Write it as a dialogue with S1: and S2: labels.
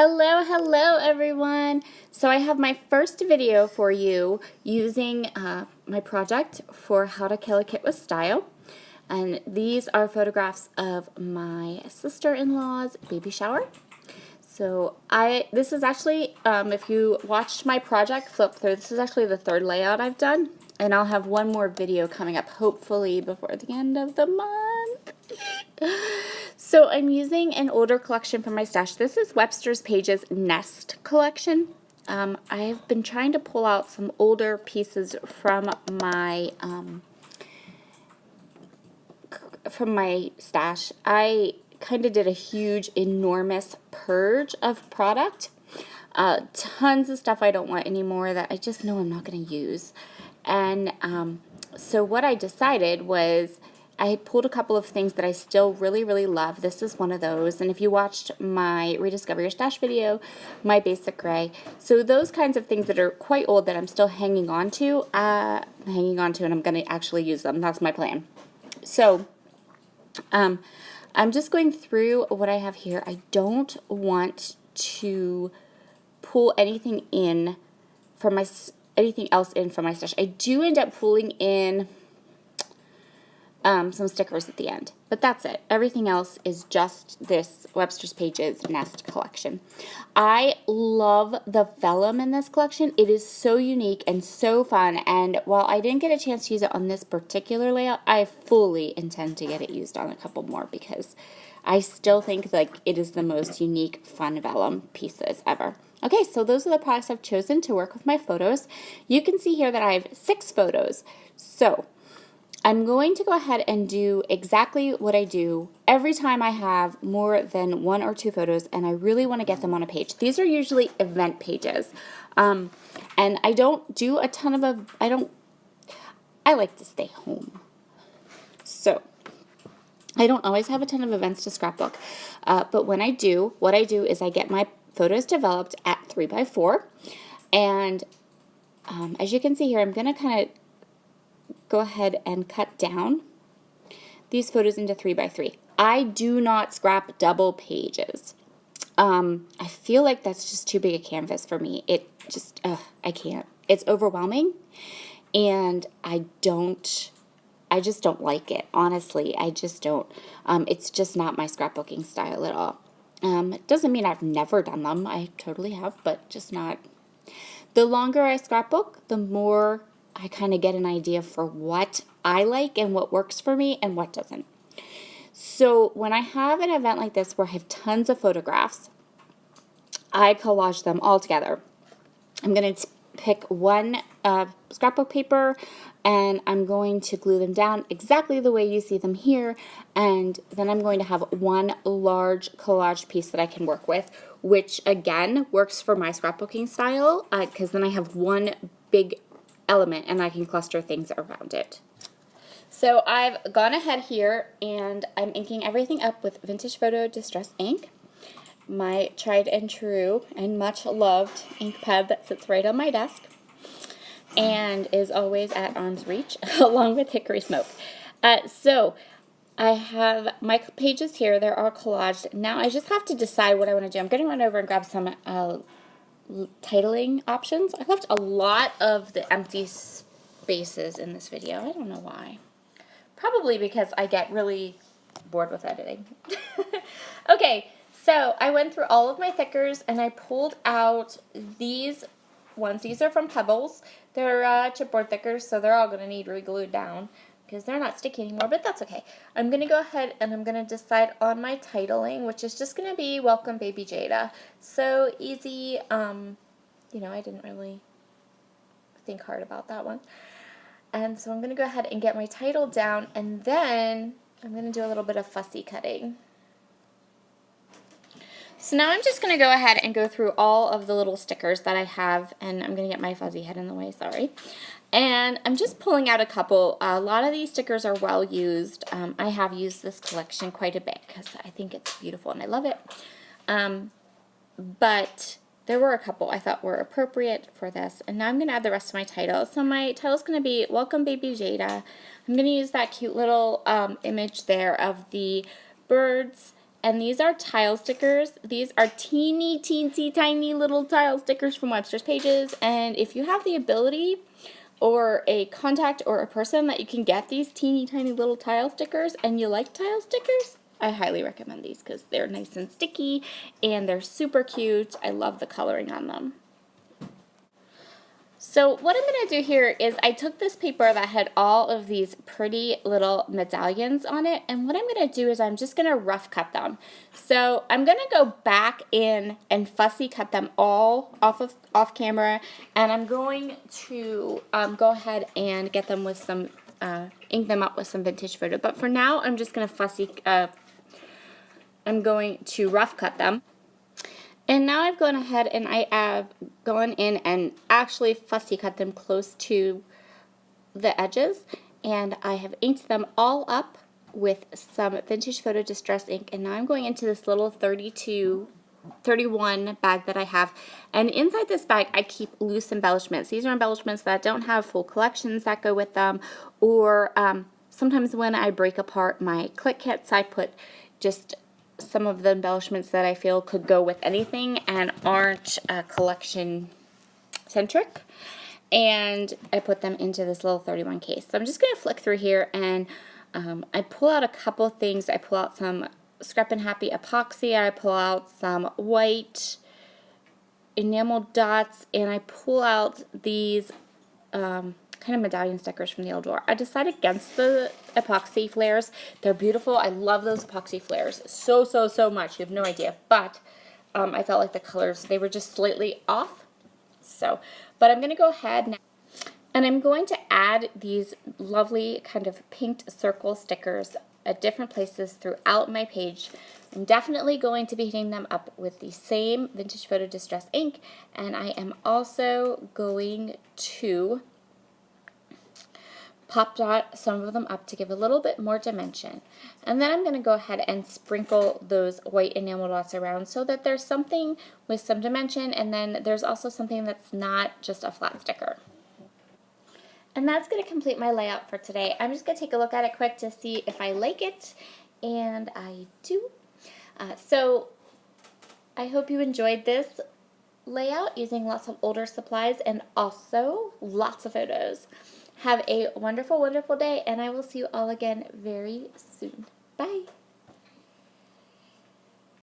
S1: Hello everyone. So I have my first video for you using my project for how to kill a kit with style. And these are photographs of my sister-in-law's baby shower. So this is actually, if you watched my project flip through, this is actually the third layout I've done. And I'll have one more video coming up hopefully before the end of the month. So I'm using an older collection from my stash. This is Webster's Pages Nest collection. I've been trying to pull out some older pieces from my stash. I kind of did a huge, enormous purge of product. Tons of stuff I don't want anymore that I just know I'm not going to use. And so what I decided was I had pulled a couple of things that I still really love. This is one of those. And if you watched my Rediscover Your Stash video, my basic gray. So those kinds of things that are quite old that I'm still hanging on to, and I'm going to actually use them. That's my plan. So I'm just going through what I have here. I don't want to pull anything in from anything else in from my stash. I do end up pulling in some stickers at the end, but that's it. Everything else is just this Webster's Pages Nest collection. I love the vellum in this collection. It is so unique and so fun, and while I didn't get a chance to use it on this particular layout, I fully intend to get it used on a couple more because I still think like it is the most unique, fun vellum pieces ever. Okay, so those are the products I've chosen to work with my photos. You can see here that I have 6 photos. So I'm going to go ahead and do exactly what I do every time I have more than 1 or 2 photos and I really want to get them on a page. These are usually event pages. And I don't do a ton of, I like to stay home. So I don't always have a ton of events to scrapbook. But when I do, what I do is I get my photos developed at 3x4. And as you can see here, I'm going to kind of go ahead and cut down these photos into 3x3. I do not scrap double pages. I feel like that's just too big a canvas for me. It just, I can't. It's overwhelming, and I just don't like it. Honestly, I just don't. It's just not my scrapbooking style at all. It doesn't mean I've never done them. I totally have, but just not. The longer I scrapbook, the more I kind of get an idea for what I like and what works for me and what doesn't. So when I have an event like this where I have tons of photographs, I collage them all together. I'm going to pick one scrapbook paper and I'm going to glue them down exactly the way you see them here, and then I'm going to have one large collage piece that I can work with, which again works for my scrapbooking style because then I have one big element and I can cluster things around it. So I've gone ahead here and I'm inking everything up with Vintage Photo Distress ink, my tried and true and much loved ink pad that sits right on my desk and is always at arm's reach along with hickory smoke. So I have my pages here. They're all collaged. Now I just have to decide what I want to do. I'm going to run over and grab some titling options. I left a lot of the empty spaces in this video. I don't know why. Probably because I get really bored with editing. Okay, so I went through all of my thickers and I pulled out these ones. These are from Pebbles. They're chipboard thickers, so they're all going to need re-glued down because they're not sticky anymore, but that's okay. I'm going to go ahead and I'm going to decide on my titling, which is just going to be Welcome Baby Jada. So easy. You know, I didn't really think hard about that one. And so I'm going to go ahead and get my title down, and then I'm going to do a little bit of fussy cutting. So now I'm just going to go ahead and go through all of the little stickers that I have, and I'm going to get my fuzzy head in the way, sorry. And I'm just pulling out a couple. A lot of these stickers are well used. I have used this collection quite a bit because I think it's beautiful and I love it. But there were a couple I thought were appropriate for this, and now I'm going to add the rest of my title. So my title is going to be Welcome Baby Jada. I'm going to use that cute little image there of the birds and these are tile stickers. These are teeny, teensy, tiny little tile stickers from Webster's Pages, and if you have the ability or a contact or a person that you can get these teeny, tiny little tile stickers and you like tile stickers, I highly recommend these because they're nice and sticky and they're super cute. I love the coloring on them. So what I'm going to do here is I took this paper that had all of these pretty little medallions on it, and what I'm going to do is I'm just going to rough cut them. So I'm going to go back in and fussy cut them all off camera, and I'm going to go ahead and get them with some, ink them up with some vintage photo. But for now, I'm just going to I'm going to rough cut them. And now I've gone ahead and I have gone in and actually fussy cut them close to the edges, and I have inked them all up with some vintage photo distress ink, and now I'm going into this little 31 bag that I have, and inside this bag I keep loose embellishments. These are embellishments that don't have full collections that go with them, or sometimes when I break apart my click kits I put just some of the embellishments that I feel could go with anything and aren't collection centric, and I put them into this little 31 case. So I'm just going to flick through here, and I pull out a couple things. I pull out some Scrap and Happy epoxy, I pull out some white enamel dots, and I pull out these kind of medallion stickers from the old drawer. I decided against the epoxy flares. They're beautiful. I love those epoxy flares so much. You have no idea. But I felt like the colors, they were just slightly off. So, but I'm going to go ahead now, and I'm going to add these lovely kind of pinked circle stickers at different places throughout my page. I'm definitely going to be hitting them up with the same vintage photo distress ink, and I am also going to pop dot some of them up to give a little bit more dimension. And then I'm going to go ahead and sprinkle those white enamel dots around so that there's something with some dimension, and then there's also something that's not just a flat sticker. And that's going to complete my layout for today. I'm just going to take a look at it quick to see if I like it, and I do. So I hope you enjoyed this layout using lots of older supplies and also lots of photos. Have a wonderful, wonderful day, and I will see you all again very soon. Bye.